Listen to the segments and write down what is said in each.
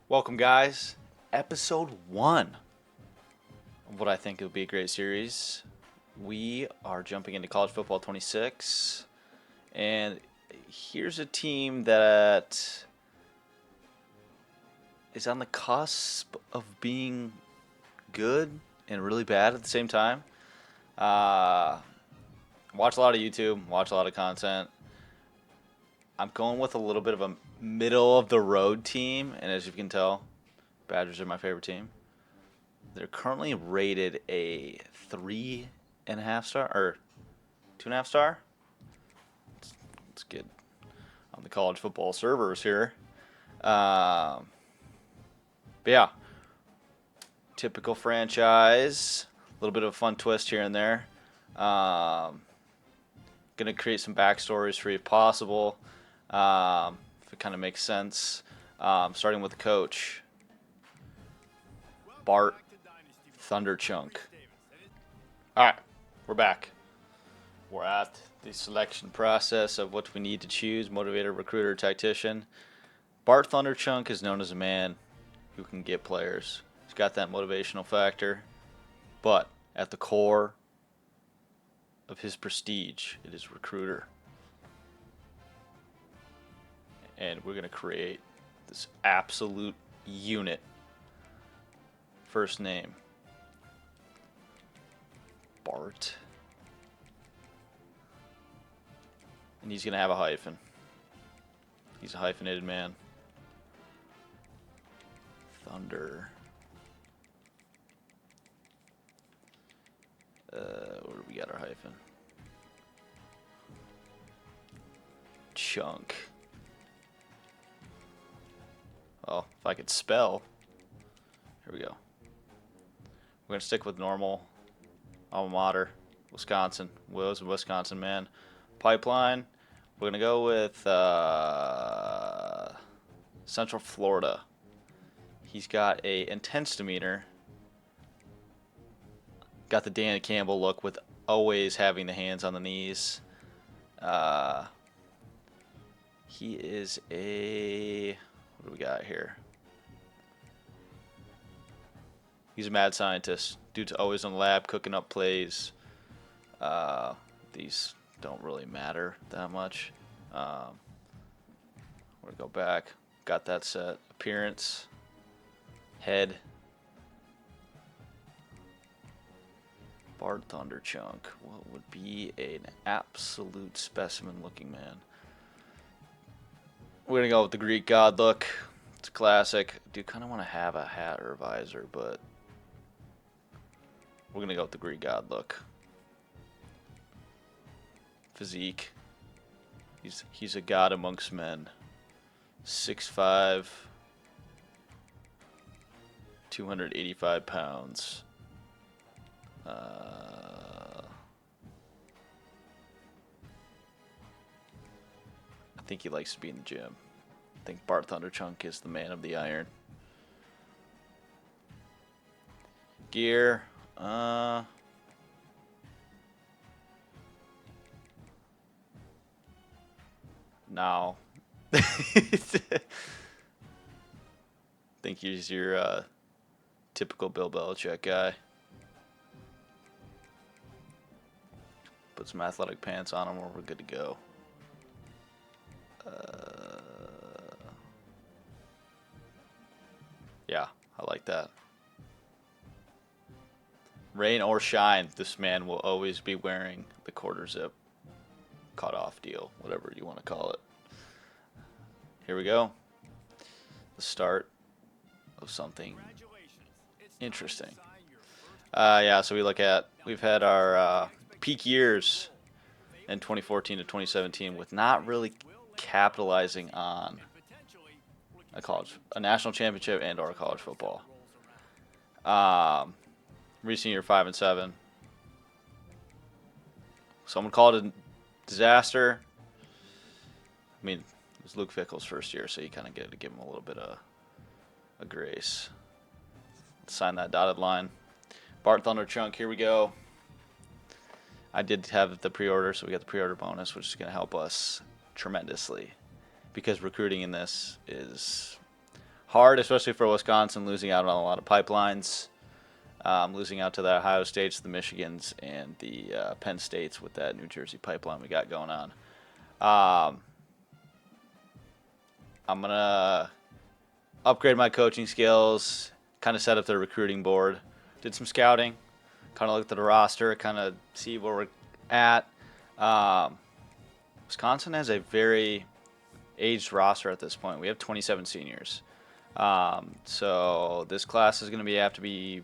Welcome, guys. Episode 1 of what I think will be a great series. We are jumping into College Football 26, and here's a team that is on the cusp of being good and really bad at the same time. Watch a lot of YouTube, watch a lot of content. I'm going with a little bit of a middle of the road team, and as you can tell, Badgers are my favorite team. They're currently rated a 3.5 star or 2.5 star. Let's get on the college football servers here. But yeah, typical franchise. A little bit of a fun twist here and there. Gonna create some backstories for you if possible. If it kind of makes sense. Starting with the coach, Bart Thunderchunk. All right, we're back. We're at the selection process of what we need to choose: motivator, recruiter, tactician. Bart Thunderchunk is known as a man who can get players. He's got that motivational factor, but at the core of his prestige, it is recruiter. And we're going to create this absolute unit. First name, Bart. And he's going to have a hyphen. He's a hyphenated man. Thunder. Where do we got our hyphen? Chunk. Well, if I could spell. Here we go. We're going to stick with normal. Alma mater. Wisconsin. Will's a Wisconsin man. Pipeline. We're going to go with Central Florida. He's got a intense demeanor. Got the Dan Campbell look with always having the hands on the knees. He is a... What do we got here? He's a mad scientist. Dude's always in the lab cooking up plays. These don't really matter that much. We're going to go back. Got that set. Appearance. Head. Bart Thunderchunk. What would be an absolute specimen looking man? We're going to go with the Greek god look. It's classic. I do kind of want to have a hat or a visor, but we're going to go with the Greek god look. Physique. He's a god amongst men. 6'5", 285 pounds. I think he likes to be in the gym. I think Bart Thunderchunk is the man of the iron. Gear. No. Think he's your typical Bill Belichick guy. Put some athletic pants on him or we're good to go. Yeah, I like that. Rain or shine, this man will always be wearing the quarter zip cut off deal, whatever you want to call it. Here we go. The start of something interesting. Yeah, so we've had our peak years in 2014 to 2017 with not really capitalizing on a national championship and or college football. Recent year 5-7. Someone called it a disaster. I mean, it was Luke Fickell's first year, so you kind of get to give him a little bit of a grace. Sign that dotted line. Bart Thunderchunk, here we go. I did have the pre-order, so we got the pre-order bonus, which is going to help us tremendously because recruiting in this is hard, especially for Wisconsin, losing out on a lot of pipelines, losing out to the Ohio States, the Michigans, and the Penn States with that New Jersey pipeline we got going on. I'm going to upgrade my coaching skills, kind of set up the recruiting board, did some scouting, kind of looked at the roster, kind of see where we're at. Wisconsin has a very aged roster at this point. We have 27 seniors. So this class is going to have to be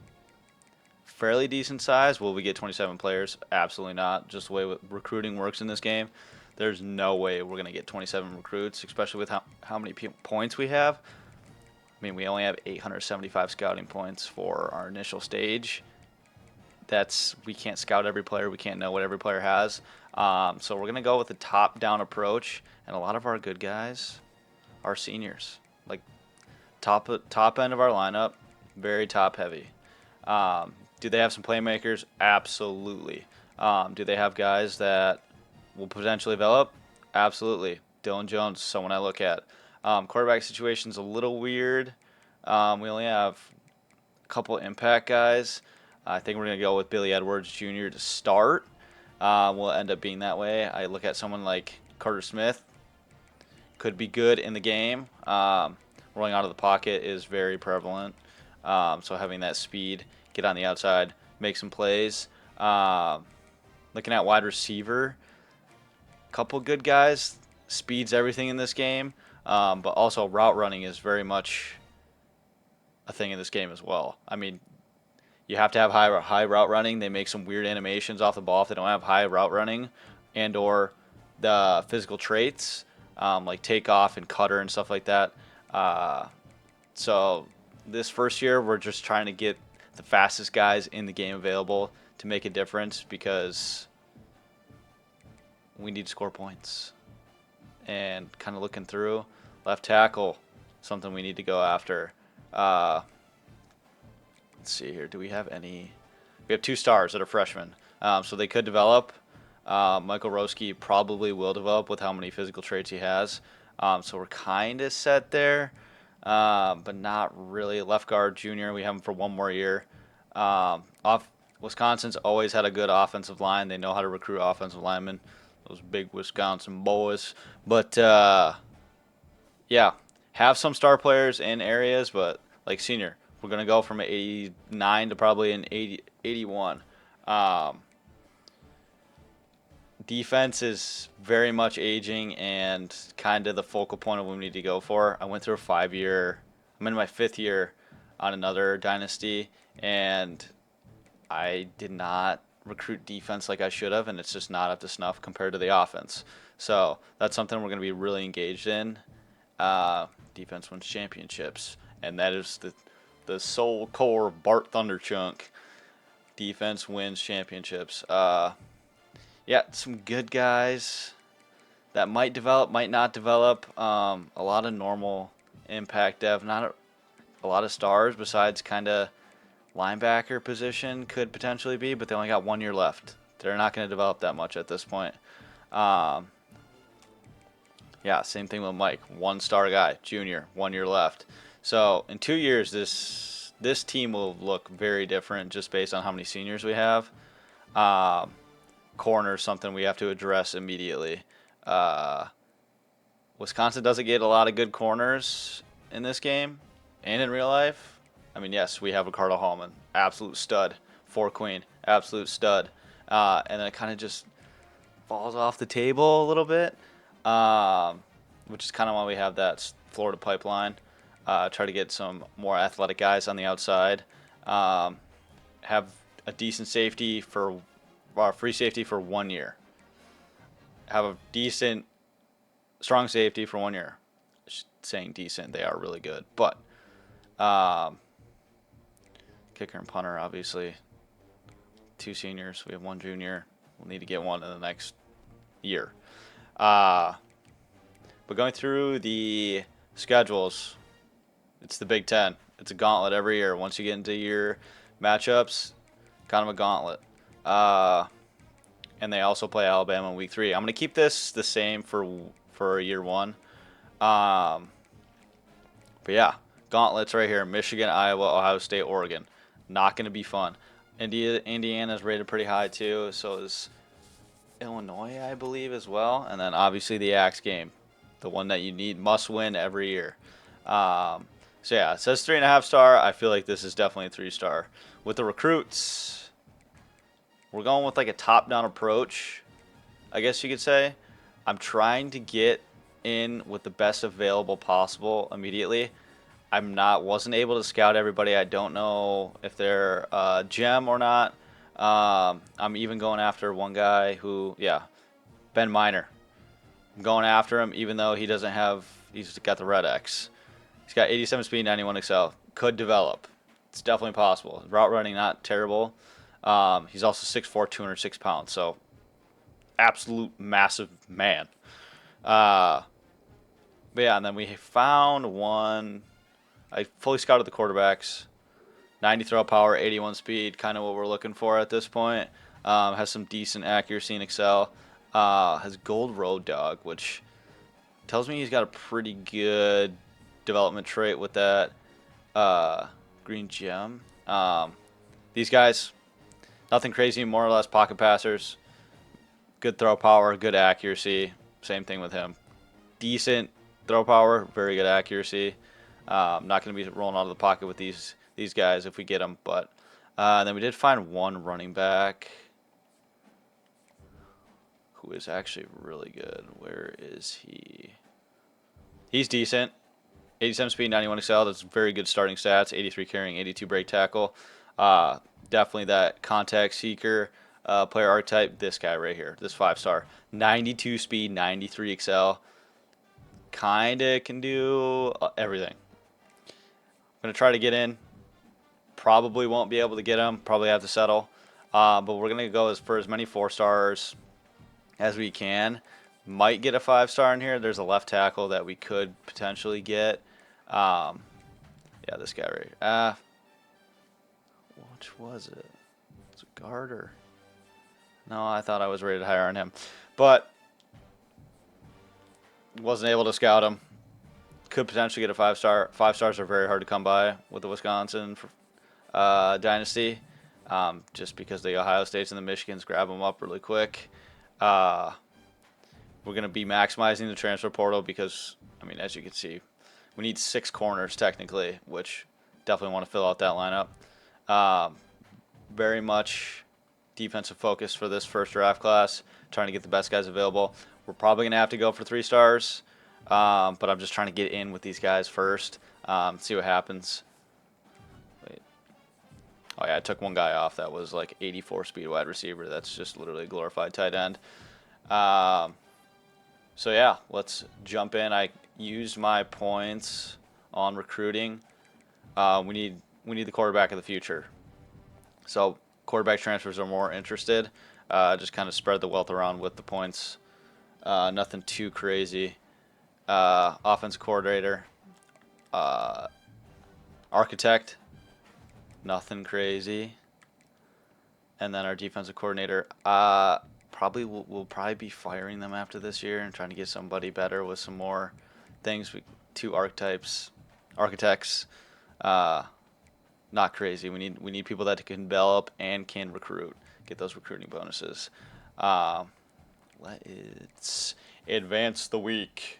fairly decent size. Will we get 27 players? Absolutely not. Just the way recruiting works in this game, there's no way we're going to get 27 recruits, especially with how many points we have. I mean, we only have 875 scouting points for our initial stage. We can't scout every player. We can't know what every player has. So we're going to go with a top-down approach, and a lot of our good guys are seniors. Like top end of our lineup, very top-heavy. Do they have some playmakers? Absolutely. Do they have guys that will potentially develop? Absolutely. Dylan Jones, someone I look at. Quarterback situation's a little weird. We only have a couple impact guys. I think we're going to go with Billy Edwards Jr. to start. Will end up being that way. I look at someone like Carter Smith. Could be good in the game. Rolling out of the pocket is very prevalent. So having that speed, get on the outside, make some plays. Looking at wide receiver, couple good guys. Speed's everything in this game. But also route running is very much a thing in this game as well. I mean, you have to have high route running. They make some weird animations off the ball if they don't have high route running and or the physical traits like takeoff and cutter and stuff like that. So this first year, we're just trying to get the fastest guys in the game available to make a difference because we need to score points. And kind of looking through, left tackle, something we need to go after. Let's see here. Do we have any? We have 2 stars that are freshmen, so they could develop. Michael Roski probably will develop with how many physical traits he has. So we're kind of set there, but not really. Left guard junior, we have him for 1 more year. Wisconsin's always had a good offensive line. They know how to recruit offensive linemen. Those big Wisconsin boys. But, yeah, have some star players in areas, but like senior, we're going to go from an 89 to probably an 81. Defense is very much aging and kind of the focal point of what we need to go for. I went through a 5-year. I'm in my 5th year on another Dynasty, and I did not recruit defense like I should have, and it's just not up to snuff compared to the offense. So that's something we're going to be really engaged in. Defense wins championships, and that is the sole core of Bart Thunderchunk. Defense wins championships. Yeah, some good guys that might develop, might not develop. A lot of normal impact dev, not a lot of stars besides kind of linebacker position could potentially be, but they only got 1 year left. They're not going to develop that much at this point. Yeah, same thing with Mike. 1-star guy, junior, 1 year left. So in 2 years, this team will look very different just based on how many seniors we have. Corner is something we have to address immediately. Wisconsin doesn't get a lot of good corners in this game and in real life. I mean, yes, we have Ricardo Hallman, absolute stud. 4 Queen, absolute stud. And then it kind of just falls off the table a little bit, which is kind of why we have that Florida pipeline. Try to get some more athletic guys on the outside. Have a decent safety for free safety for 1 year. Have a decent, strong safety for 1 year. Saying decent, they are really good. But kicker and punter, obviously. 2 seniors. We have 1 junior. We'll need to get 1 in the next year. But going through the schedules, it's the Big Ten. It's a gauntlet every year. Once you get into your matchups, kind of a gauntlet. And they also play Alabama in week 3. I'm going to keep this the same for year 1. But yeah, gauntlets right here: Michigan, Iowa, Ohio State, Oregon. Not going to be fun. Indiana's rated pretty high too, so is Illinois, I believe, as well. And then obviously the Axe game, the one that you must win every year. So yeah, it says 3.5 star. I feel like this is definitely a 3-star. With the recruits, we're going with like a top-down approach, I guess you could say. I'm trying to get in with the best available possible immediately. Wasn't able to scout everybody. I don't know if they're gem or not. I'm even going after one guy who, yeah, Ben Miner. I'm going after him even though he's got the red X. He's got 87 speed, 91 excel. Could develop. It's definitely possible. Route running, not terrible. He's also 6'4", 206 pounds. So, absolute massive man. But yeah, and then we found one. I fully scouted the quarterbacks. 90 throw power, 81 speed, kind of what we're looking for at this point. Has some decent accuracy and excel. Has gold road dog, which tells me he's got a pretty good development trait with that green gem. These guys, nothing crazy, more or less pocket passers. Good throw power, good accuracy. Same thing with him. Decent throw power, very good accuracy. Not going to be rolling out of the pocket with these guys if we get them. But then we did find one running back who is actually really good. Where is he? He's decent. 87 speed, 91 excel. That's very good starting stats. 83 carrying, 82 break tackle. Definitely that contact seeker player archetype. This guy right here, this 5-star. 92 speed, 93 excel. Kinda can do everything. I'm going to try to get in. Probably won't be able to get him. Probably have to settle. But we're going to go for as many 4-stars as we can. Might get a 5-star in here. There's a left tackle that we could potentially get. Yeah, this guy right here. Which was it? It's a Garter. No, I thought I was rated higher on him. But wasn't able to scout him. Could potentially get a 5-star. 5-stars are very hard to come by with the Wisconsin Dynasty. Just because the Ohio States and the Michigans grab them up really quick. We're going to be maximizing the transfer portal because, I mean, as you can see, we need 6 corners technically, which definitely want to fill out that lineup. Very much defensive focus for this first draft class, trying to get the best guys available. We're probably going to have to go for 3-stars, but I'm just trying to get in with these guys first, see what happens. Wait. Oh, yeah, I took one guy off that was like 84 speed wide receiver. That's just literally a glorified tight end. So, yeah, let's jump in. I used my points on recruiting. We need the quarterback of the future. So quarterback transfers are more interested. Just kind of spread the wealth around with the points. Nothing too crazy. Offense coordinator. Architect. Nothing crazy. And then our defensive coordinator. We'll probably be firing them after this year and trying to get somebody better with some more things. 2 archetypes. Architects. Not crazy. We need people that can develop and can recruit. Get those recruiting bonuses. Let's advance the week.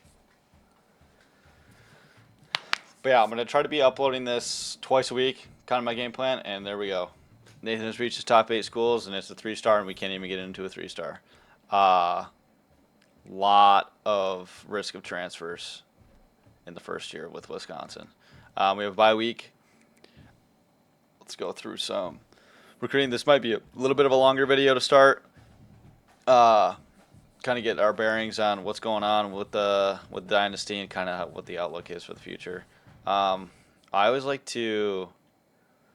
But yeah, I'm gonna try to be uploading this twice a week. Kind of my game plan, and there we go. Nathan has reached his top 8 schools, and it's a 3-star, and we can't even get into a 3-star. Lot of risk of transfers in the first year with Wisconsin. We have a bye week. Let's go through some recruiting. This might be a little bit of a longer video to start. Kind of get our bearings on what's going on with Dynasty and kind of what the outlook is for the future. I always like to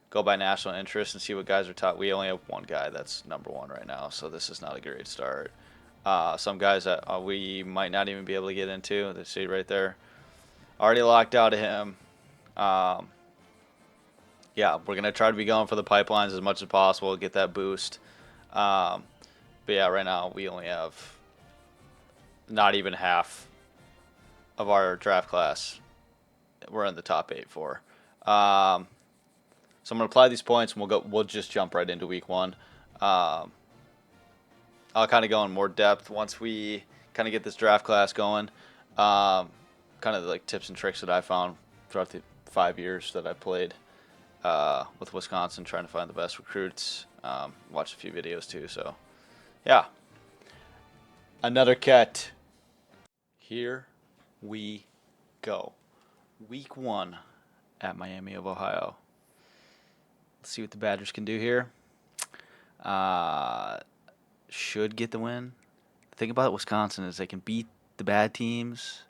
go by national interest and see what guys are taught. We only have one guy that's number 1 right now, so this is not a great start. Some guys that we might not even be able to get into. They see right there. Already locked out of him. Yeah, we're going to try to be going for the pipelines as much as possible, get that boost. But yeah, right now we only have not even half of our draft class we're in the top 8 for. So I'm gonna apply these points, and we'll just jump right into week 1. I'll kind of go in more depth once we kind of get this draft class going. Kind of like tips and tricks that I found throughout the 5 years that I played with Wisconsin, trying to find the best recruits. Watched a few videos too. So, yeah. Another cut. Here we go. Week 1 at Miami of Ohio. Let's see what the Badgers can do here. Should get the win. The thing about Wisconsin is they can beat the bad teams.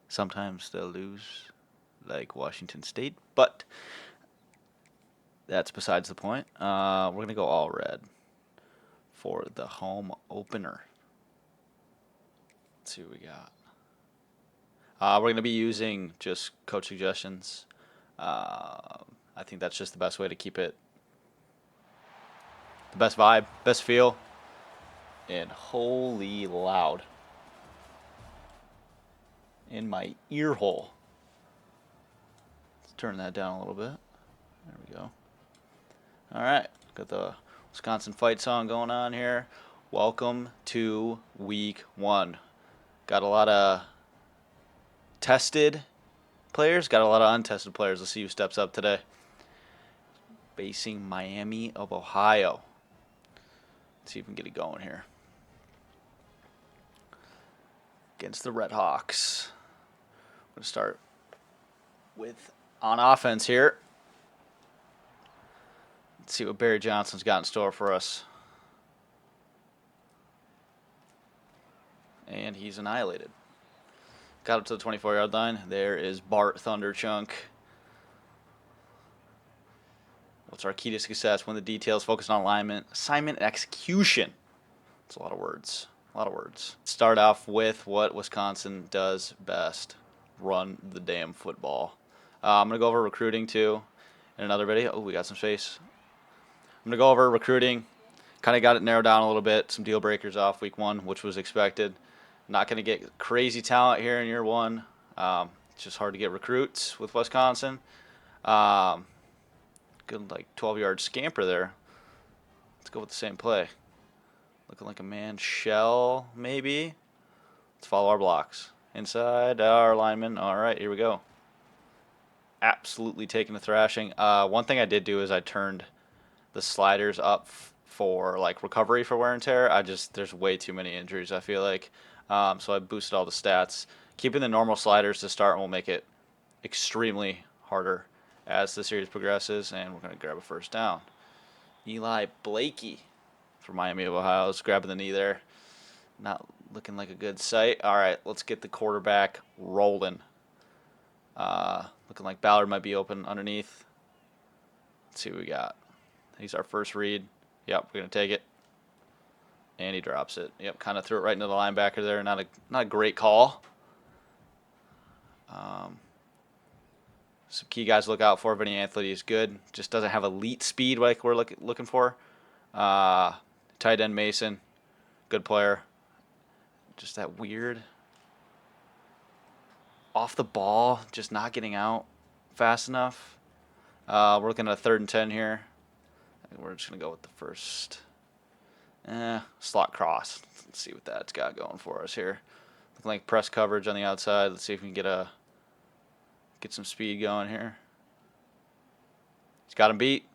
Sometimes they'll lose, like Washington State, but that's besides the point. We're going to go all red for the home opener. Let's see what we got. We're going to be using just coach suggestions. I think that's just the best way to keep it the best vibe, best feel, and holy loud in my ear hole. Let's turn that down a little bit. There we go. All right, got the Wisconsin fight song going on here. Welcome to week 1. Got a lot of tested players, got a lot of untested players. Let's see who steps up today. Facing Miami of Ohio. Let's see if we can get it going here. Against the Red Hawks. I'm going to start with on offense here. Let's see what Barry Johnson's got in store for us. And he's annihilated. Got up to the 24-yard line. There is Bart Thunderchunk. What's our key to success? Win the details, focus on alignment, assignment, and execution. That's a lot of words. A lot of words. Start off with what Wisconsin does best. Run the damn football. I'm going to go over recruiting too in another video. Oh, we got some space. I'm going to go over recruiting. Kind of got it narrowed down a little bit. Some deal breakers off week 1, which was expected. Not going to get crazy talent here in year 1. It's just hard to get recruits with Wisconsin. Good, like 12-yard scamper there. Let's go with the same play. Looking like a man shell, maybe. Let's follow our blocks. Inside our lineman. All right, here we go. Absolutely taking a thrashing. One thing I did do is I turned the sliders up for like recovery for wear and tear. There's way too many injuries, I feel like. So I boosted all the stats. Keeping the normal sliders to start will make it extremely harder as the series progresses, and we're going to grab a first down. Eli Blakey for Miami of Ohio is grabbing the knee there. Not looking like a good sight. All right, let's get the quarterback rolling. Looking like Ballard might be open underneath. Let's see what we got. He's our first read. Yep, we're going to take it. And he drops it. Yep, kind of threw it right into the linebacker there. Not a great call. Some key guys to look out for. Vinny Anthony is good. Just doesn't have elite speed like we're looking for. Tight end Mason, good player. Just that weird off the ball, just not getting out fast enough. We're looking at a 3rd and 10 here. We're just going to go with the first slot cross. Let's see what that's got going for us here. Looking like press coverage on the outside. Let's see if we can get some speed going here. He's got him beat.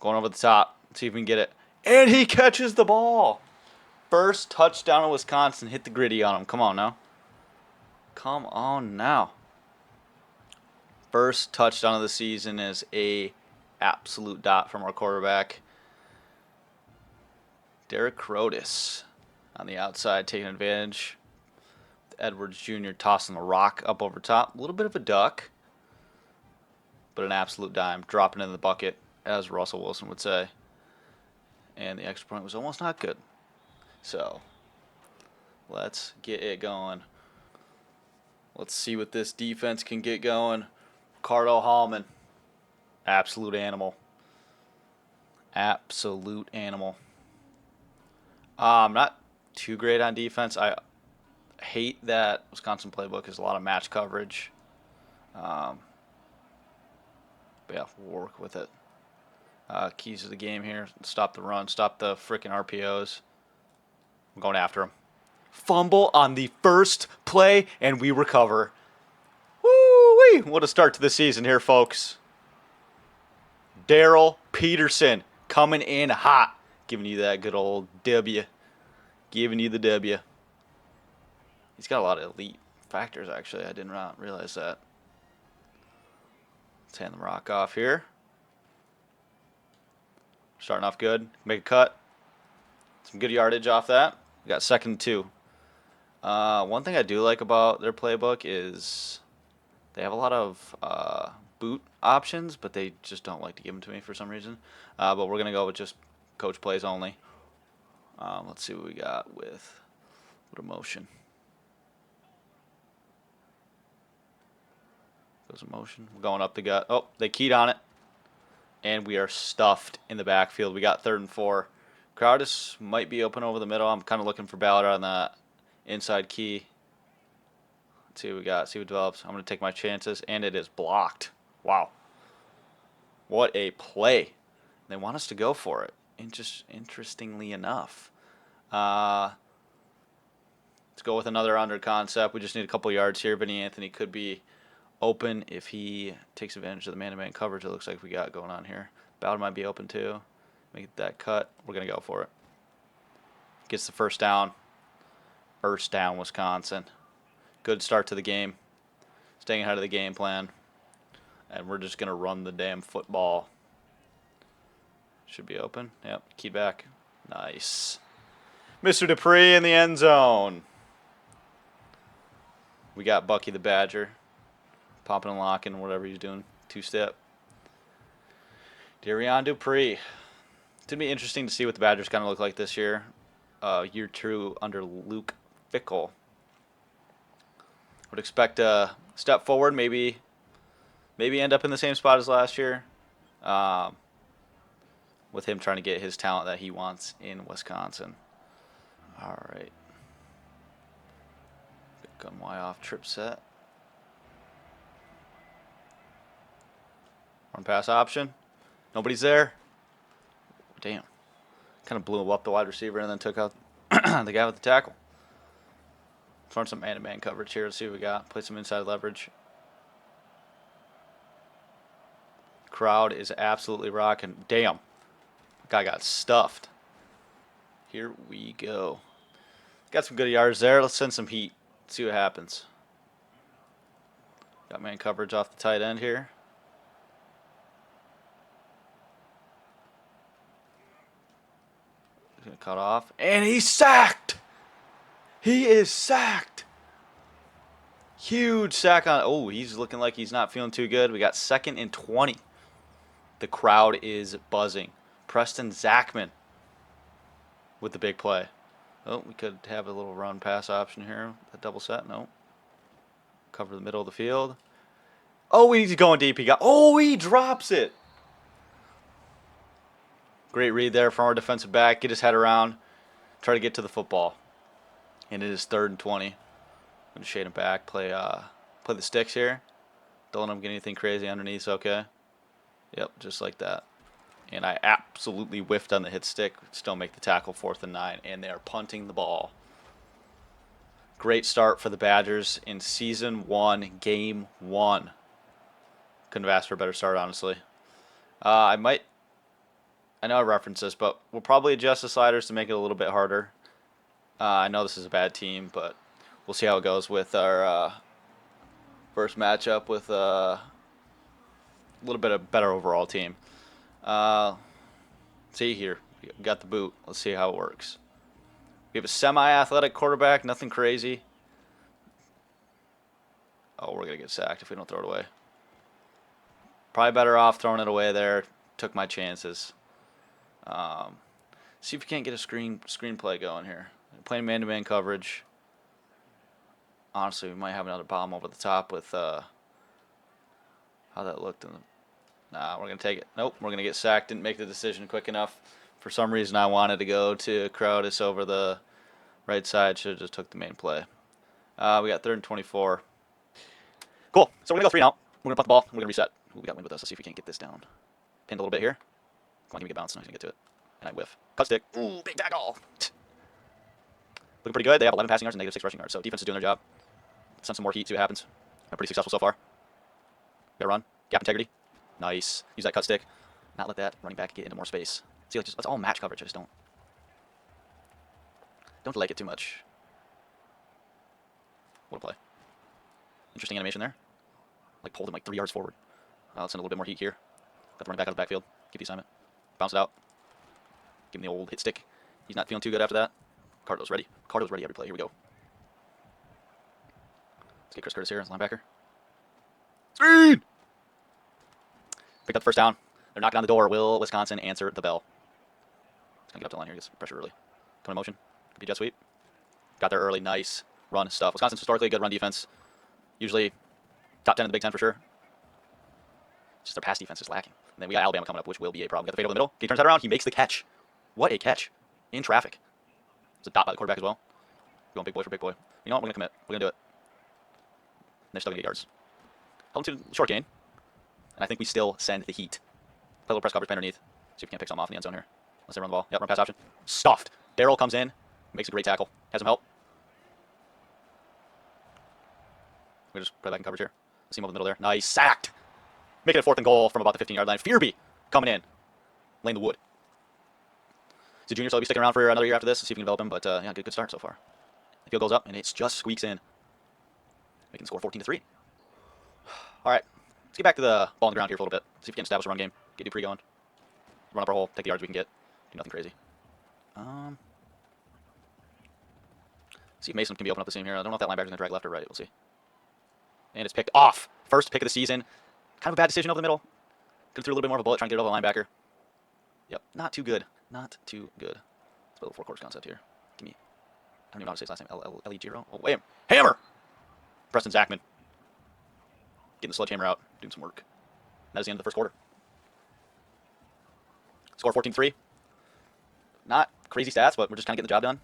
Going over the top. Let's see if we can get it. And he catches the ball. First touchdown of Wisconsin. Hit the gritty on him. Come on now. Come on now. First touchdown of the season is a absolute dot from our quarterback. Derek Crotis on the outside taking advantage. Edwards Jr. tossing the rock up over top. A little bit of a duck, but an absolute dime. Dropping in the bucket, as Russell Wilson would say. And the extra point was almost not good. So, let's get it going. Let's see what this defense can get going. Cardo Hallman. Absolute animal. Absolute animal. I'm not too great on defense. I hate that Wisconsin playbook is a lot of match coverage. But yeah, we'll work with it. Keys to the game here. Stop the run. Stop the freaking RPOs. I'm going after him. Fumble on the first play, and we recover. Woo-wee! What a start to the season here, folks. Daryl Peterson coming in hot. Giving you that good old W. Giving you the W. He's got a lot of elite factors, actually. I did not realize that. Let's hand the rock off here. Starting off good. Make a cut. Some good yardage off that. We got 2nd and 2. One thing I do like about their playbook is they have a lot of boot options, but they just don't like to give them to me for some reason. But we're going to go with just coach plays only. Let's see what we got with a motion. Goes a motion. We're going up the gut. Oh, they keyed on it. And we are stuffed in the backfield. We got 3rd and 4. Crowdis might be open over the middle. I'm kind of looking for Ballard on that inside key. Let's see what we got. See what develops. I'm going to take my chances. And it is blocked. Wow. What a play. They want us to go for it. Interestingly enough. Let's go with another under concept. We just need a couple yards here. Vinny Anthony could be open if he takes advantage of the man-to-man coverage it looks like we got going on here. Ballard might be open too. Make that cut. We're going to go for it. Gets the first down. First down, Wisconsin. Good start to the game. Staying ahead of the game plan. And we're just going to run the damn football. Should be open. Yep, keyed back. Nice. Mr. Dupree in the end zone. We got Bucky the Badger. Popping and locking, whatever he's doing. 2-step. Darian Dupree. It's going to be interesting to see what the Badgers kind of look like this year. Year 2 under Luke Fickell. Would expect a step forward, maybe end up in the same spot as last year. With him trying to get his talent that he wants in Wisconsin. All right. Gun Y off trip set. Run pass option. Nobody's there. Damn. Kind of blew up the wide receiver and then took out the guy with the tackle. Let's run some man-to-man coverage here. Let's see what we got. Play some inside leverage. Crowd is absolutely rocking. Damn. Guy got stuffed. Here we go. Got some good yards there. Let's send some heat. See what happens. Got man coverage off the tight end here. He's going to cut off. And he's sacked. He is sacked. Huge sack on. Oh, he's looking like he's not feeling too good. We got 2nd and 20. The crowd is buzzing. Preston Zachman with the big play. Oh, we could have a little run pass option here. A double set. No. Cover the middle of the field. Oh, he's going deep. He drops it. Great read there from our defensive back. Get his head around. Try to get to the football. And it is 3rd and 20. I'm going to shade him back. Play the sticks here. Don't let him get anything crazy underneath. Okay. Yep, just like that. And I absolutely whiffed on the hit stick. Still make the tackle. 4th and 9. And they are punting the ball. Great start for the Badgers in Season 1, Game 1. Couldn't have asked for a better start, honestly. I know I referenced this, but we'll probably adjust the sliders to make it a little bit harder. I know this is a bad team, but we'll see how it goes with our first matchup with a little bit of better overall team. See here, we got the boot. Let's see how it works. We have a semi-athletic quarterback, nothing crazy. Oh, we're going to get sacked if we don't throw it away. Probably better off throwing it away there. Took my chances. See if we can't get a screenplay going here. Playing man-to-man coverage. Honestly, we might have another bomb over the top with how that looked. Nah, we're going to take it. Nope, we're going to get sacked. Didn't make the decision quick enough. For some reason, I wanted to go to Crowdis over the right side. Should have just took the main play. We got 3rd and 24. Cool. So we're going to go 3 and out. We're going to punt the ball. We're going to reset. Ooh, we got wind with us. Let's see if we can't get this down. Pinned a little bit here. Come on, give me a bounce. No, he's going to get to it. And I whiff. Cut stick. Ooh, big tackle. Looking pretty good. They have 11 passing yards and negative 6 rushing yards. So defense is doing their job. Send some more heat, see what happens. I'm pretty successful so far. Got to run. Gap integrity. Nice. Use that cut stick. Not let that running back get into more space. See, like, it's all match coverage. I just don't like it too much. What a play. Interesting animation there. Like pulled him like 3 yards forward. Let's send a little bit more heat here. Got the running back out of the backfield. Keep the assignment. Bounce it out. Give him the old hit stick. He's not feeling too good after that. Cardo's ready. Cardo's ready every play. Here we go. Let's get Chris Curtis here as linebacker. Screen! Picked up the first down. They're knocking on the door. Will Wisconsin answer the bell? It's going to get up to the line here. Gets pressure early. Coming in motion. Could be jet sweep. Got there early. Nice run stuff. Wisconsin's historically a good run defense. Usually top 10 in the Big Ten for sure. Just their pass defense is lacking. And then we got Alabama coming up, which will be a problem. Got the fade over the middle. He turns that around. He makes the catch. What a catch. In traffic. It's a dot by the quarterback as well. Going big boy for big boy. You know what? We're going to commit. We're going to do it. And they're still going to get yards. Held them to short gain. And I think we still send the heat. Play a little press coverage underneath. See if we can't pick something off in the end zone here. Let's say run the ball. Yep, run pass option. Stuffed. Darrell comes in. Makes a great tackle. Has him help. We just play back in coverage here. See him over the middle there. Nice. Sacked. Making it 4th and goal from about the 15-yard line. Fearby coming in. Laying the wood. He's a junior, so he'll be sticking around for another year after this. See if we can develop him. But yeah, good start so far. The field goes up, and it just squeaks in. Making the score 14-3. All right. Let's get back to the ball on the ground here for a little bit. See if we can establish a run game. Get Dupree going. Run up our hole. Take the yards we can get. Do nothing crazy. See if Mason can be open up the seam here. I don't know if that linebacker's going to drag left or right. We'll see. And it's picked off. First pick of the season. Kind of a bad decision over the middle. Could have threw a little bit more of a bullet trying to get it over the linebacker. Yep. Not too good. Not too good. Let's build a 4 quarters concept here. Give me. I don't even know how to say his last name. L-E-Giro. Oh, wait. Hammer! Preston Zachman. Getting the sledgehammer out. Doing some work. That is the end of the first quarter. Score 14-3. Not crazy stats, but we're just kind of getting the job done.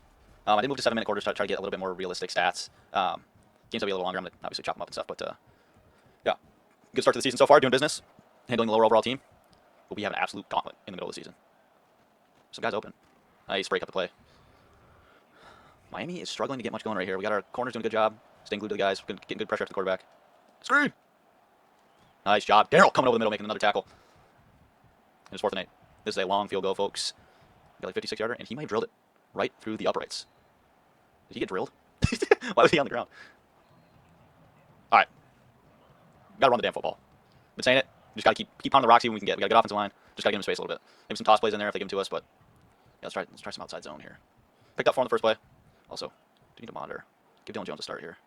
I did move to 7-minute quarters to try to get a little bit more realistic stats. Games will be a little longer. I'm going to obviously chop them up and stuff, but yeah. Good start to the season so far, doing business, handling the lower overall team. But we have an absolute gauntlet in the middle of the season. Some guys open. Nice break up the play. Miami is struggling to get much going right here. We got our corners doing a good job, staying glued to the guys, getting good pressure after the quarterback. Screen! Nice job. Darrell coming over the middle, making another tackle. And it's 4th and 8. This is a long field goal, folks. Got like 56-yarder, and he might have drilled it right through the uprights. Did he get drilled? Why was he on the ground? All right. Gotta run the damn football. Been saying it. Just gotta keep on the rocks even we can get. We got a good offensive line. Just gotta give him space a little bit. Maybe some toss plays in there if they give them to us, but yeah, let's try some outside zone here. Picked up 4 on the first play. Also, do need to monitor. Give Dylan Jones a start here.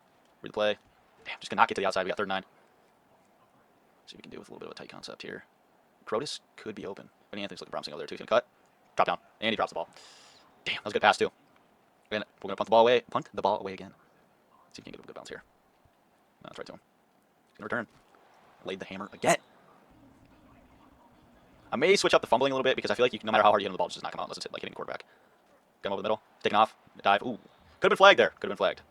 Read the play. Damn, just cannot get to the outside. We got 3rd and 9. See what we can do with a little bit of a tight concept here. Crotus could be open. Benny Anthony's looking promising over there too. He's gonna cut. Drop down. And he drops the ball. Damn, that was a good pass too. We're gonna punt the ball away. Punt the ball away again. See if we can get a good bounce here. No, that's right to him. He's gonna return. Laid the hammer again. I may switch up the fumbling a little bit because I feel like no matter how hard you hit on the ball, it just does not come out unless it's like hitting the quarterback. Got him over the middle. Taking off. Dive. Ooh. Could have been flagged there. Could have been flagged.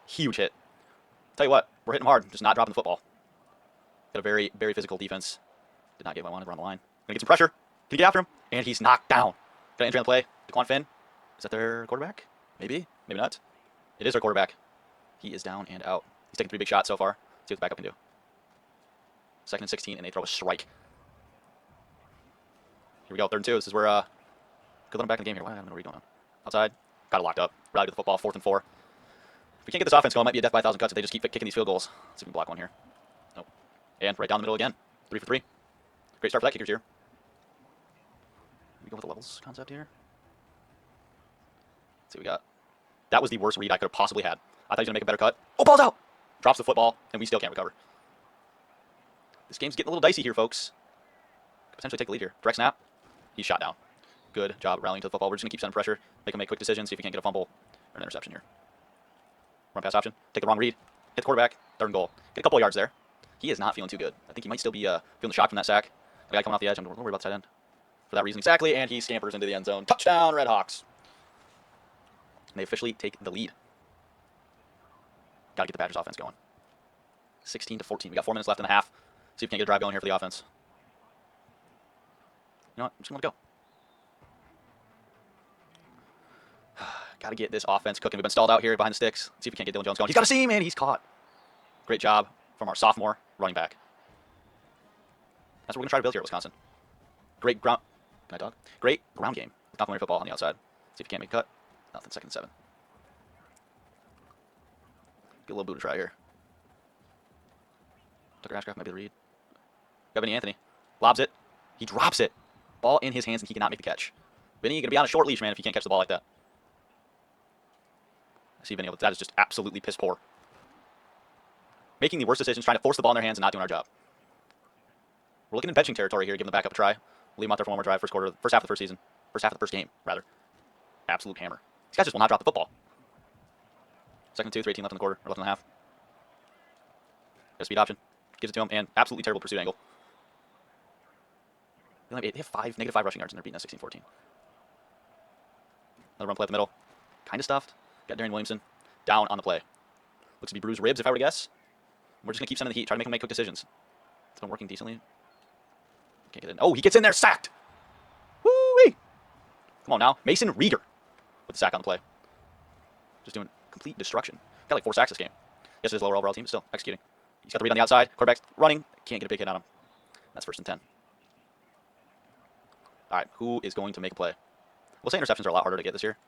Huge hit. Tell you what, we're hitting hard. Just not dropping the football. Got a very, very physical defense. Did not get what I wanted. We're on the line. Gonna get some pressure. Can you get after him? And he's knocked down. Got an entry on the play. DeQuan Finn. Is that their quarterback? Maybe. Maybe not. It is their quarterback. He is down and out. He's taken 3 big shots so far. See what the backup can do. 2nd and 16, and they throw a strike. Here we go. 3rd and 2. This is where could let him back in the game here. Why? I don't know where he's going on. Outside. Got it locked up. Rally to the football. 4th and 4. If we can't get this offense going, it might be a death by 1,000 cuts if they just keep kicking these field goals. Let's see if we can block one here. Nope. And right down the middle again. 3 for 3. Great start for that kickers here. We go with the levels concept here. Let's see what we got. That was the worst read I could have possibly had. I thought he was going to make a better cut. Oh, ball's out! Drops the football, and we still can't recover. This game's getting a little dicey here, folks. Could potentially take the lead here. Direct snap. He's shot down. Good job rallying to the football. We're just going to keep sending pressure. Make him make quick decisions. See if we can't get a fumble or an interception here. Run pass option. Take the wrong read. Hit the quarterback. 3rd and goal. Get a couple of yards there. He is not feeling too good. I think he might still be feeling the shock from that sack. The guy coming off the edge. I'm worried about the tight end. For that reason exactly, and he scampers into the end zone. Touchdown, Red Hawks. they officially take the lead. Got to get the Badgers offense going. 16-14. We got 4 minutes left in the half. See if we can't get a drive going here for the offense. You know what? I'm just going to let it go. Got to get this offense cooking. We've been stalled out here behind the sticks. Let's see if we can't get Dylan Jones going. He's got a seam, and he's caught. Great job from our sophomore running back. That's what we're going to try to build here at Wisconsin. Great ground. Can I talk? Great ground game. Complimentary football on the outside. See if you can't make a cut. Nothing. 2nd and 7. Get a little boot to try here. Tucker Ashcraft might be the read. Got Vinny Anthony. Lobs it. He drops it. Ball in his hands, and he cannot make the catch. Vinny, you're going to be on a short leash, man, if you can't catch the ball like that. I see Vinny. That is just absolutely piss poor. Making the worst decisions, trying to force the ball in their hands and not doing our job. We're looking in benching territory here, giving the backup a try. Leave him out there for one more drive, first half of the first season. First half of the first game, rather. Absolute hammer. These guys just will not drop the football. 2nd and 2, 3:18 left in the quarter, or left in the half. Got a speed option. Gives it to him, and absolutely terrible pursuit angle. They have -5 rushing yards, and they're beating us 16-14. Another run play up the middle. Kind of stuffed. Got Darian Williamson down on the play. Looks to be bruised ribs, if I were to guess. We're just going to keep sending the heat, try to make him make quick decisions. It's been working decently. Can't get in. Oh, he gets in there, sacked! Woo-wee! Come on now. Mason Rieger with the sack on the play. Just doing complete destruction. Got like 4 sacks this game. Yes, it is lower overall team, but still executing. He's got the read on the outside. Quarterback's running. Can't get a big hit on him. That's 1st and 10. All right, who is going to make a play? We'll say interceptions are a lot harder to get this year.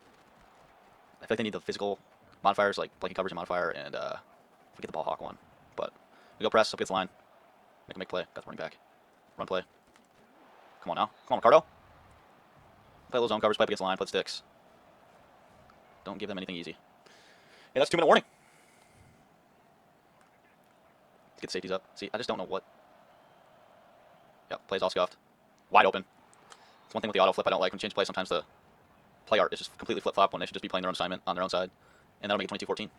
I feel like they need the physical modifiers, like blanket coverage and modifier, and if we get the ball hawk one. But we go press, up against the line. Make play. Got the running back. Run play. Come on now. Come on, Ricardo. Play a little zone coverage, play up against the line, play the sticks. Don't give them anything easy. Hey, that's 2-minute warning. Let's get safeties up. See, I just don't know what. Yep, plays all scuffed. Wide open. It's one thing with the auto flip I don't like. When you change play, sometimes the play art is just completely flip-flop when they should just be playing their own assignment on their own side. And that'll make it 22-14.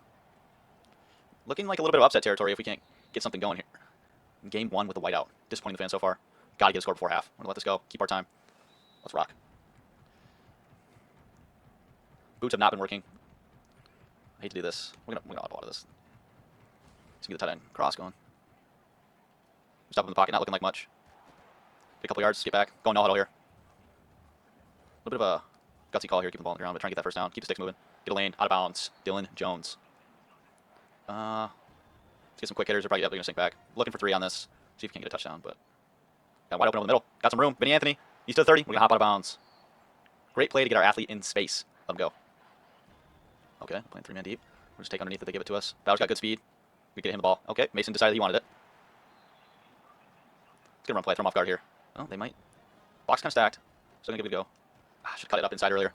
Looking like a little bit of upset territory if we can't get something going here. Game 1 with the whiteout. Disappointing the fans so far. Got to get a score before half. We're going to let this go. Keep our time. Let's rock. Boots have not been working. I hate to do this. We're gonna auto out of this. Let's get the tight end cross going. Stop in the pocket, not looking like much. Get a couple yards, get back. Going no huddle here. A little bit of a gutsy call here, keep the ball on the ground, but trying to get that 1st down. Keep the sticks moving. Get a lane, out of bounds. Dylan Jones. Let's get some quick hitters. They're probably going to sink back. Looking for 3 on this. See if we can get a touchdown, but got wide open over the middle. Got some room. Vinny Anthony. He's to the 30. We're going to hop out of bounds. Great play to get our athlete in space. Let him go. Okay, playing 3-man deep. We'll just take underneath if they give it to us. Bowers got good speed. We get him the ball. Okay, Mason decided he wanted it. Let's get a run play. Throw him off guard here. Oh, they might. Box kind of stacked. Still going to give it a go. Should cut it up inside earlier.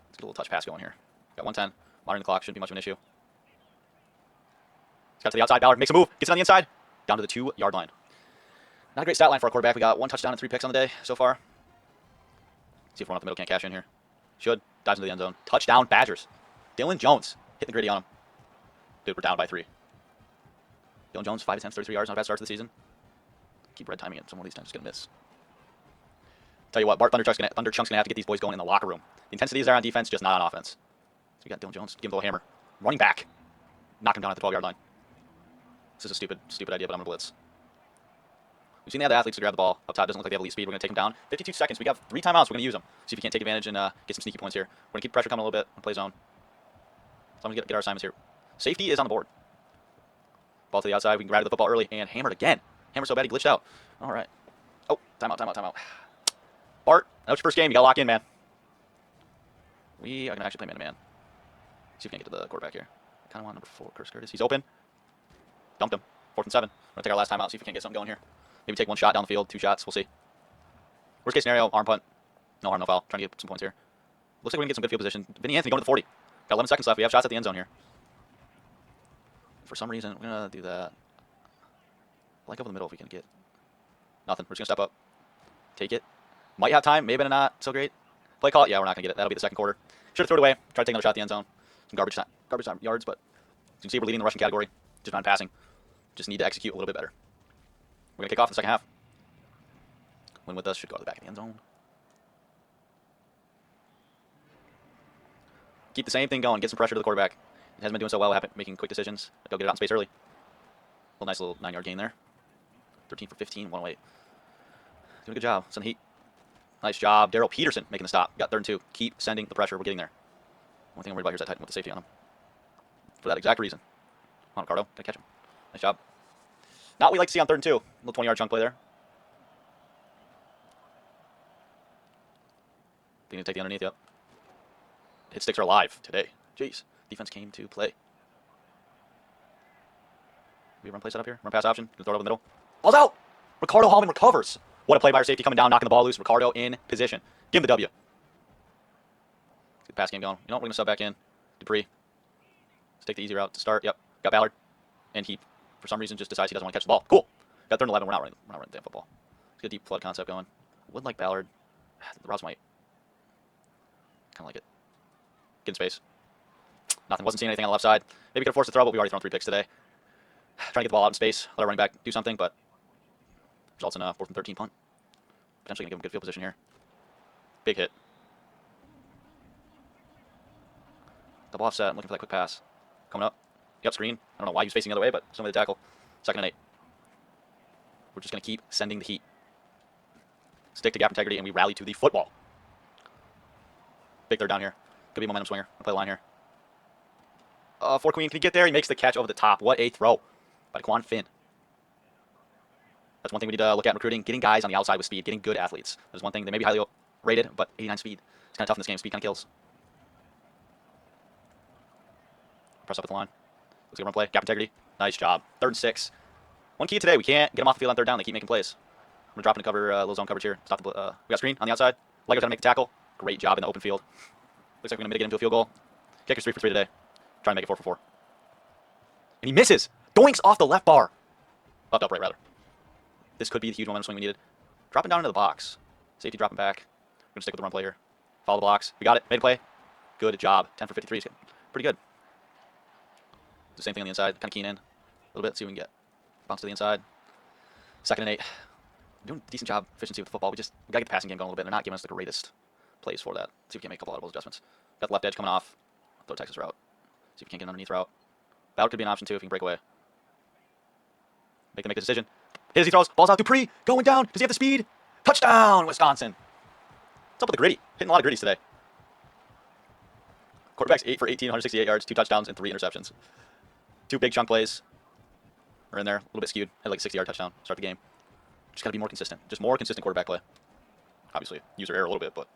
Let's get a little touch pass going here. Got 110. Monitoring the clock. Shouldn't be much of an issue. He's got to the outside. Ballard makes a move. Gets it on the inside. Down to the 2-yard line. Not a great stat line for our quarterback. We got 1 touchdown and 3 picks on the day so far. See if one up the middle can't cash in here. Should. Dives into the end zone. Touchdown, Badgers. Dylan Jones. Hitting the gritty on him. Dude, we're down by 3. Dylan Jones, 5 attempts, 33 yards. Not a bad start to the season. Keep red timing it. Some of these times is going to miss. Tell you what, Bart Thunderchuck's going to have to get these boys going in the locker room. The intensity is there on defense, just not on offense. So we got Dylan Jones. Give him a little hammer. Running back. Knock him down at the 12-yard line. This is a stupid idea, but I'm going to blitz. We've seen the other athletes to grab the ball up top. Doesn't look like they have elite speed. We're going to take them down. 52 seconds. We got 3 timeouts. We're going to use them. See if we can't take advantage and get some sneaky points here. We're going to keep pressure coming a little bit. Play zone. So I'm going to get our assignments here. Safety is on the board. Ball to the outside. We can grab the football early and hammered again. Hammered so bad he glitched out. All right. Oh, timeout. Bart, that was your first game. You got to lock in, man. We are going to actually play man-to-man. See if we can get to the quarterback here. I kind of want number 4, Curtis. He's open. Dumped him. 4th and 7. We're going to take our last timeout. See if we can get something going here. Maybe take 1 shot down the field, 2 shots. We'll see. Worst case scenario, arm punt. No harm, no foul. Trying to get some points here. Looks like we're going to get some good field position. Vinny Anthony going to the 40. Got 11 seconds left. We have shots at the end zone here. For some reason, we're going to do that. Like over the middle if we can get nothing. We're just going to step up. Take it. Might have time. Maybe not so great. Play call it. Yeah, we're not going to get it. That'll be the 2nd quarter. Should have thrown it away. Try to take another shot at the end zone. Some garbage time yards, but as you can see, we're leading the rushing category. Just not passing. Just need to execute a little bit better. We're going to kick off the 2nd half. Win with us should go to the back of the end zone. Keep the same thing going. Get some pressure to the quarterback. He hasn't been doing so well making quick decisions. Go get it out in space early. Nice little 9-yard gain there. 13 for 15, 108. Doing a good job. Send the heat. Nice job. Darrell Peterson making the stop. Got 3rd and 2. Keep sending the pressure. We're getting there. One thing I'm worried about here is that tight end with the safety on him. For that exact reason. Come on, Ricardo. Gotta catch him. Nice job. Not what we like to see on 3rd and 2. Little 20-yard chunk play there. They need to take the underneath, yep. Hit sticks are alive today. Jeez. Defense came to play. We run play set up here. Run pass option. Gonna throw it over the middle. Ball's out! Ricardo Hallman recovers. What a play by our safety coming down, knocking the ball loose. Ricardo in position. Give him the W. Good pass game going. You know what? We're going to sub back in. Dupree. Let's take the easy route to start. Yep. Got Ballard. And he, for some reason, just decides he doesn't want to catch the ball. Cool. Got 3rd and 11. We're not running the damn football. Let's get a deep flood concept going. Would like Ballard. The routes might. Kind of like it. Get in space. Nothing. Wasn't seeing anything on the left side. Maybe we could have forced a throw, but we've already thrown 3 picks today. Trying to get the ball out in space. Let our running back do something, but results in a 4th and 13 punt. Potentially going to give him good field position here. Big hit. Double offset. I'm looking for that quick pass. Coming up. Yep, screen. I don't know why he was facing the other way, but somebody to tackle. 2nd and 8. We're just going to keep sending the heat. Stick to gap integrity, and we rally to the football. Big 3rd down here. Could be a momentum swinger. I'll play the line here. 4 Queen. Can he get there? He makes the catch over the top. What a throw by Quan Finn. That's one thing we need to look at in recruiting. Getting guys on the outside with speed. Getting good athletes. There's one thing. They may be highly rated, but 89 speed. It's kind of tough in this game. Speed kind of kills. Press up at the line. Looks like a run play. Gap integrity. Nice job. 3rd and 6. One key today. We can't get them off the field on 3rd down. They keep making plays. I'm going to drop into cover, little zone coverage here. Stop the, we got screen on the outside. Lego's got to make the tackle. Great job in the open field. Looks like we're going to mitigate into a field goal. Kicker's 3 for 3 today. Trying to make it 4 for 4. And he misses. Doinks off the left bar. Left upright, rather. This could be the huge momentum swing we needed. Dropping down into the box. Safety dropping back. We're going to stick with the run play here. Follow the blocks. We got it. Made a play. Good job. 10 for 53 is pretty good. The same thing on the inside. Kind of keen in a little bit. See what we can get. Bounce to the inside. 2nd and 8. Doing a decent job efficiency with the football. We got to get the passing game going a little bit. They're not giving us the greatest plays for that. See if we can make a couple audible adjustments. Got the left edge coming off. Throw Texas route. See if we can get an underneath route. Ballard could be an option too if he can break away. Make a decision. Hit as he throws. Ball's out. Dupree going down. Does he have the speed? Touchdown, Wisconsin. What's up with the gritty? Hitting a lot of gritties today. Quarterback's 8 for 18, 168 yards, 2 touchdowns, and 3 interceptions. 2 big chunk plays are in there. A little bit skewed. Had like a 60-yard touchdown. Start the game. Just got to be more consistent. Just more consistent quarterback play. Obviously, user error a little bit, but.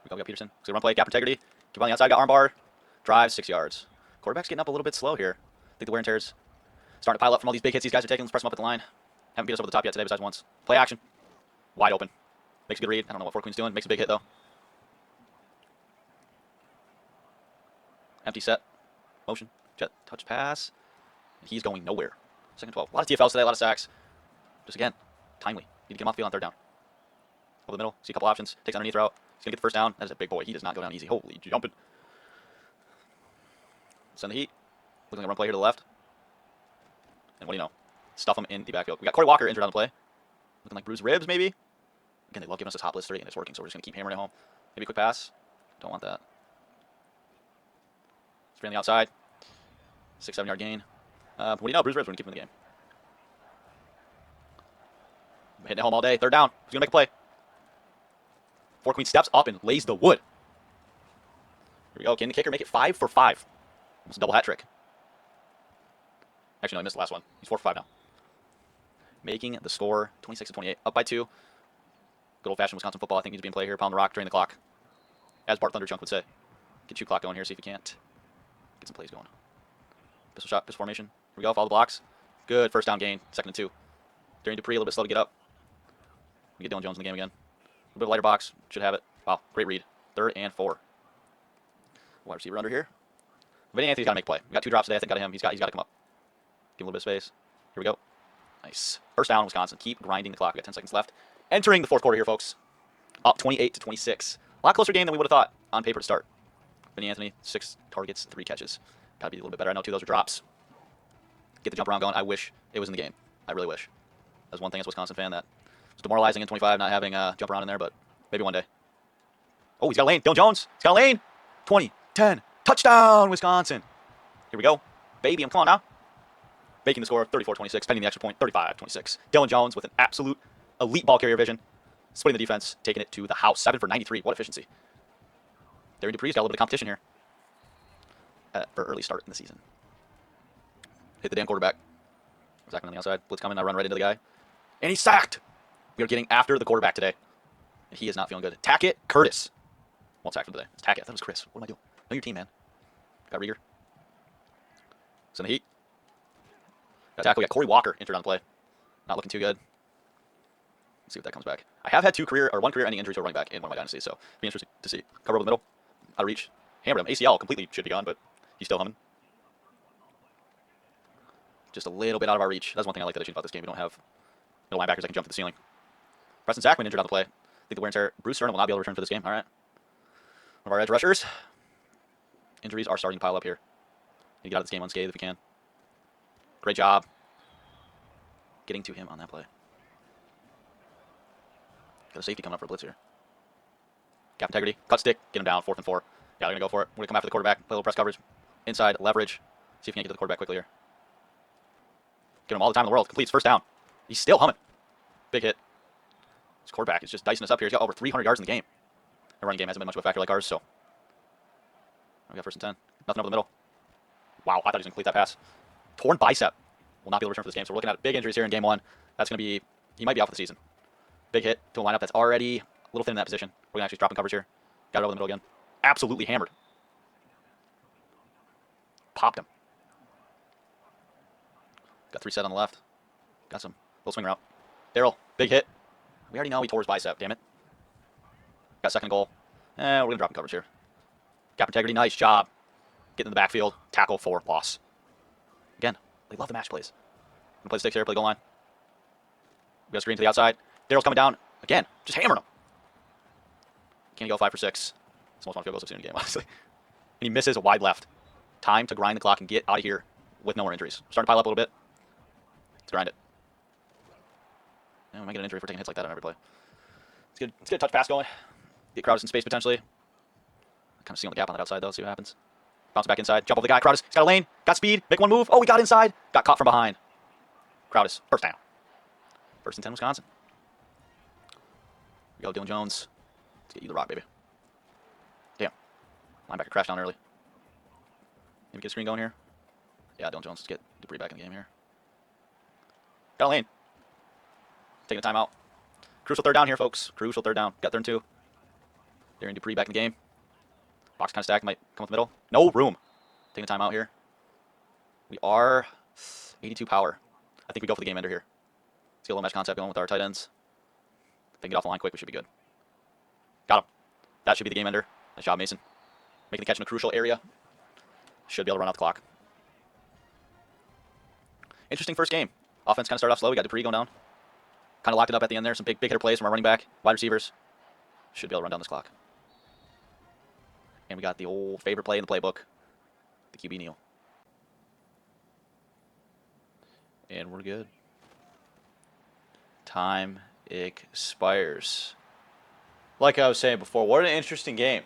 We got Peterson. So run play, gap integrity. Keep on the outside, got armbar. Drive, 6 yards. Quarterback's getting up a little bit slow here. I think the wear and tear's starting to pile up from all these big hits these guys are taking. Let's press them up at the line. Haven't beat us over the top yet today besides once. Play action. Wide open. Makes a good read. I don't know what 4 Queen's doing. Makes a big hit though. Empty set. Motion. Jet. Touch pass. He's going nowhere. 2nd and 12. A lot of TFLs today, a lot of sacks. Just again, timely. Need to get him off the field on 3rd down. Over the middle. See a couple options. Takes underneath route. He's going to get the 1st down. That is a big boy. He does not go down easy. Holy jumping. Send the heat. Looking like a run play here to the left. And what do you know? Stuff him in the backfield. We got Corey Walker injured on the play. Looking like bruised ribs, maybe. Again, they love giving us a top list 3, and it's working, so we're just going to keep hammering it home. Maybe a quick pass. Don't want that. Three on the outside. 6, 7-yard gain. What do you know? Bruised ribs, we're going to keep him in the game. Hitting it home all day. 3rd down. He's going to make a play. 4 Queen steps up and lays the wood. Here we go. Can the kicker make it 5 for 5? It's a double hat trick. Actually, no, he missed the last one. He's 4 for 5 now. Making the score 26-28. Up by 2. Good old-fashioned Wisconsin football, I think, needs to be in play here. Pound the rock, drain the clock. As Bart Thunderchunk would say. Get you clock going here, see if you can't get some plays going. Pistol shot, pistol formation. Here we go, follow the blocks. Good, 1st down gain, 2nd and 2. Darian Dupree, a little bit slow to get up. We get Dylan Jones in the game again. A little bit of lighter box, should have it. Wow, great read. 3rd and 4. Wide receiver under here. Vinny Anthony's got to make a play. We got 2 drops today, I think, out of him. He's got to come up. Give him a little bit of space. Here we go. Nice. 1st down, Wisconsin. Keep grinding the clock. We got 10 seconds left. Entering the 4th quarter here, folks. Up 28-26. A lot closer game than we would have thought on paper to start. Vinny Anthony, 6 targets, 3 catches. Got to be a little bit better. I know 2 of those are drops. Get the jump around going. I wish it was in the game. I really wish. That's one thing as a Wisconsin fan that was demoralizing in 25 not having jump around in there, but maybe one day. Oh, he's got a lane. Dylan Jones. He's got a lane. 20, 10, touchdown, Wisconsin. Here we go. Baby, I'm calling now. Making the score 34-26, pending the extra point 35-26. Dylan Jones with an absolute elite ball carrier vision. Splitting the defense, taking it to the house. 7 for 93. What efficiency. Darian Dupree's got a little bit of competition here for early start in the season. Hit the damn quarterback. Zachman on the outside. Blitz coming. I run right into the guy. And he's sacked. We are getting after the quarterback today. And he is not feeling good. Tackett Curtis. Won't sack for today. It's Tackett. That was Chris. What am I doing? Know your team, man. Got Rieger. It's in the heat. Got tackle. We got Corey Walker entered on the play. Not looking too good. Let's see if that comes back. I have had one career-ending injury to a running back in one of my dynasties, so be interesting to see. Cover over the middle. Out of reach. Hammered him. ACL completely should be gone, but he's still humming. Just a little bit out of our reach. That's one thing I like that I changed about this game. We don't have middle linebackers that can jump to the ceiling. Preston Zachman injured on the play. I think the wear and tear. Bruce Randall will not be able to return for this game. All right. One of our edge rushers. Injuries are starting to pile up here. Need to get out of this game unscathed if we can. Great job getting to him on that play. Got a safety coming up for a blitz here. Gap integrity. Cut stick. Get him down. 4th and 4. Yeah, they're going to go for it. We're going to come after the quarterback. Play a little press coverage. Inside. Leverage. See if we can get to the quarterback quickly here. Give him all the time in the world. Completes. First down. He's still humming. Big hit. This quarterback is just dicing us up here. He's got over 300 yards in the game. The running game hasn't been much of a factor like ours, so. We got 1st and 10. Nothing over the middle. Wow, I thought he was going to complete that pass. Torn bicep. Will not be able to return for this game, so we're looking at big injuries here in game 1. That's going to be, he might be out for the season. Big hit to a lineup that's already a little thin in that position. We're going to actually drop in coverage here. Got it over the middle again. Absolutely hammered. Popped him. Got 3 set on the left. Got some little swing route. Darryl, big hit. We already know he tore his bicep, damn it. Got 2nd goal. We're going to drop in coverage here. Gap integrity, nice job. Getting in the backfield. Tackle for loss. Again, they love the match plays. Going to play the sticks here, play the goal line. We got a screen to the outside. Darryl's coming down. Again, just hammering him. Can he go 5 for 6? It's the most fun field goals I've seen in a game, honestly. And he misses a wide left. Time to grind the clock and get out of here with no more injuries. Starting to pile up a little bit. Let's grind it. And we might get an injury for taking hits like that on every play. Let's get a touch pass going. Get Crowdis in space potentially. Kind of seeing the gap on that outside though. See what happens. Bounce back inside. Jump over the guy. Crowdis. He's got a lane. Got speed. Make one move. Oh, he got inside. Got caught from behind. Crowdis. First down. 1st and 10, Wisconsin. We go, Dylan Jones. Let's get you the rock, baby. Damn. Linebacker crashed down early. Maybe get a screen going here. Yeah, Dylan Jones. Let's get Dupree back in the game here. Got a lane. Taking a timeout. Crucial 3rd down here, folks. Crucial 3rd down. Got 3rd and 2. Darian Dupree back in the game. Box kind of stacked. Might come up the middle. No room. Taking a timeout here. We are 82 power. I think we go for the game ender here. Let's get a little mesh concept going with our tight ends. If they can get off the line quick, we should be good. Got him. That should be the game ender. Nice job, Mason. Making the catch in a crucial area. Should be able to run out the clock. Interesting first game. Offense kind of started off slow. We got Dupree going down. Kind of locked it up at the end there. Some big hitter plays from our running back. Wide receivers. Should be able to run down this clock. And we got the old favorite play in the playbook. The QB kneel. And we're good. Time expires. Like I was saying before, what an interesting game.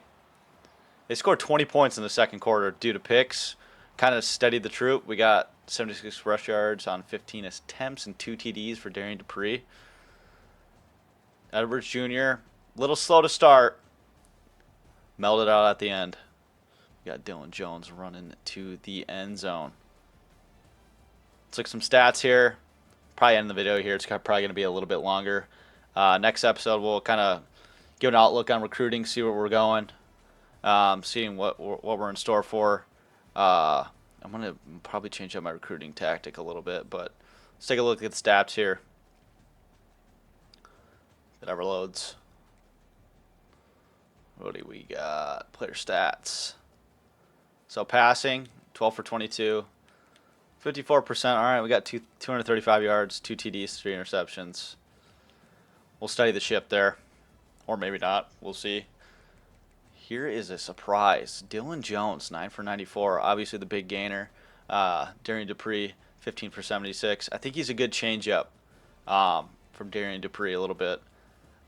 They scored 20 points in the 2nd quarter due to picks. Kind of steadied the troop. We got 76 rush yards on 15 attempts and 2 TDs for Darian Dupree. Edwards Jr., little slow to start. Melded out at the end. We got Dylan Jones running to the end zone. Let's look at some stats here. Probably end the video here. It's probably going to be a little bit longer. Next episode, we'll kind of give an outlook on recruiting, see where we're going, seeing what we're in store for. I'm going to probably change up my recruiting tactic a little bit, but let's take a look at the stats here. It ever loads. What do we got? Player stats. So passing, 12 for 22. 54%. All right, we got 235 yards, 2 TDs, 3 interceptions. We'll study the ship there. Or maybe not. We'll see. Here is a surprise. Dylan Jones, 9 for 94. Obviously the big gainer. Darian Dupree, 15 for 76. I think he's a good changeup from Darian Dupree a little bit.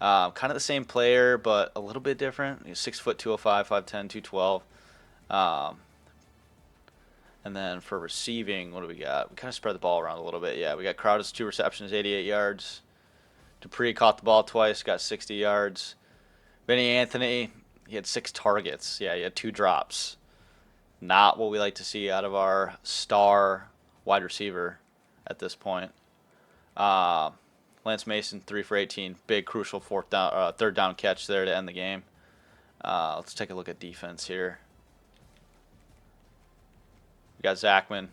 Kind of the same player, but a little bit different. He's 6 foot 205, 5'10", 212. And then for receiving, what do we got? We kind of spread the ball around a little bit. Yeah, we got Crowder's 2 receptions, 88 yards. Dupree caught the ball twice, got 60 yards. Vinny Anthony, he had 6 targets. Yeah, he had 2 drops. Not what we like to see out of our star wide receiver at this point. Lance Mason, 3 for 18. Big, crucial third down catch there to end the game. Let's take a look at defense here. We got Zachman.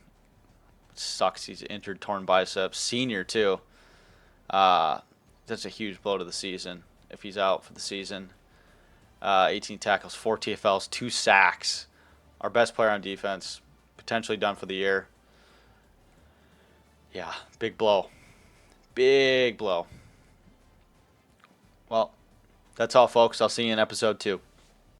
Sucks. He's injured, torn biceps. Senior, too. That's a huge blow to the season if he's out for the season. 18 tackles, 4 TFLs, 2 sacks. Our best player on defense, potentially done for the year. Yeah, big blow. Big blow. Well, that's all, folks. I'll see you in episode 2.